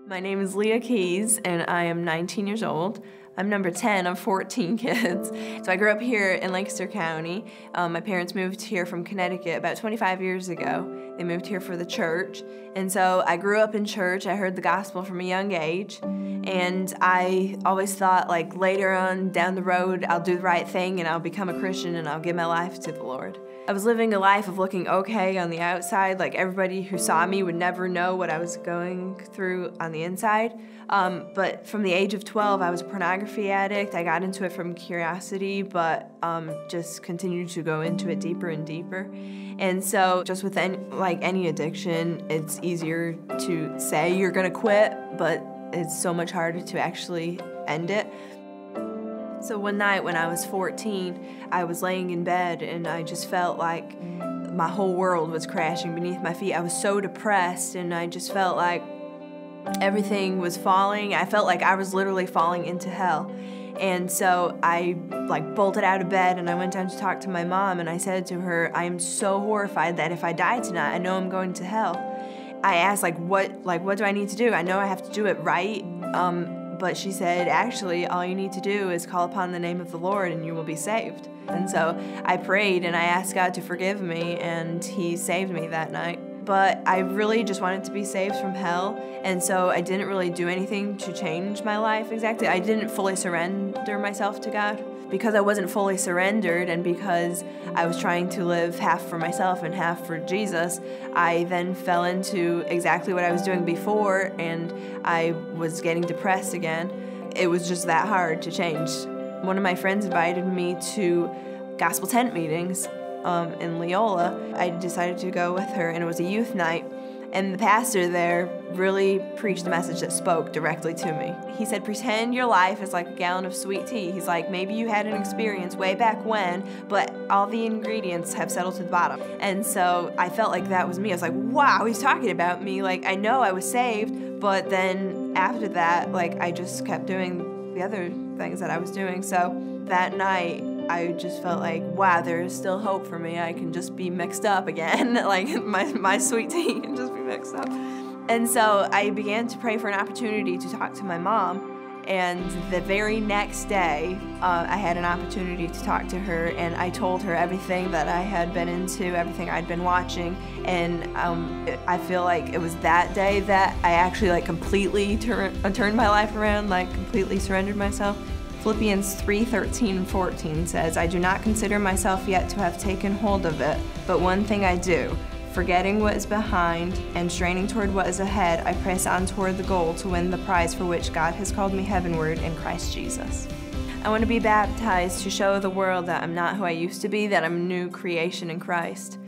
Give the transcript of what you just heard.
My name is Leah Keyes, and I am 19 years old. I'm number 10 of 14 kids. So I grew up here in Lancaster County. My parents moved here from Connecticut about 25 years ago. They moved here for the church. And so I grew up in church. I heard the gospel from a young age. And I always thought, like, later on down the road, I'll do the right thing and I'll become a Christian and I'll give my life to the Lord. I was living a life of looking okay on the outside. Like, everybody who saw me would never know what I was going through on the inside. But from the age of 12, I was a pornography addict. I got into it from curiosity, but just continued to go into it deeper and deeper. And so just with any addiction, it's easier to say you're gonna quit, but it's so much harder to actually end it. So one night when I was 14, I was laying in bed and I just felt like my whole world was crashing beneath my feet. I was so depressed and I just felt like everything was falling. I felt like I was literally falling into hell. And so I bolted out of bed and I went down to talk to my mom, and I said to her, I am so horrified that if I die tonight, I know I'm going to hell. I asked, what do I need to do? I know I have to do it right. But she said, actually, all you need to do is call upon the name of the Lord and you will be saved. And so I prayed and I asked God to forgive me, and He saved me that night. But I really just wanted to be saved from hell, and so I didn't really do anything to change my life exactly. I didn't fully surrender myself to God. Because I wasn't fully surrendered and because I was trying to live half for myself and half for Jesus, I then fell into exactly what I was doing before, and I was getting depressed again. It was just that hard to change. One of my friends invited me to gospel tent meetings in Leola. I decided to go with her, and it was a youth night. And the pastor there really preached a message that spoke directly to me. He said, pretend your life is like a gallon of sweet tea. He's like, maybe you had an experience way back when, but all the ingredients have settled to the bottom. And so I felt like that was me. I was like, wow, he's talking about me. Like, I know I was saved, but then after that, I just kept doing the other things that I was doing. So that night, I just felt like, wow, there is still hope for me. I can just be mixed up again. Like, my sweet tea can just be mixed up. And so I began to pray for an opportunity to talk to my mom. And the very next day, I had an opportunity to talk to her, and I told her everything that I had been into, everything I'd been watching. And I feel like it was that day that I actually completely turned my life around, completely surrendered myself. Philippians 3:13 and 14 says, I do not consider myself yet to have taken hold of it, but one thing I do, forgetting what is behind and straining toward what is ahead, I press on toward the goal to win the prize for which God has called me heavenward in Christ Jesus. I want to be baptized to show the world that I'm not who I used to be, that I'm a new creation in Christ.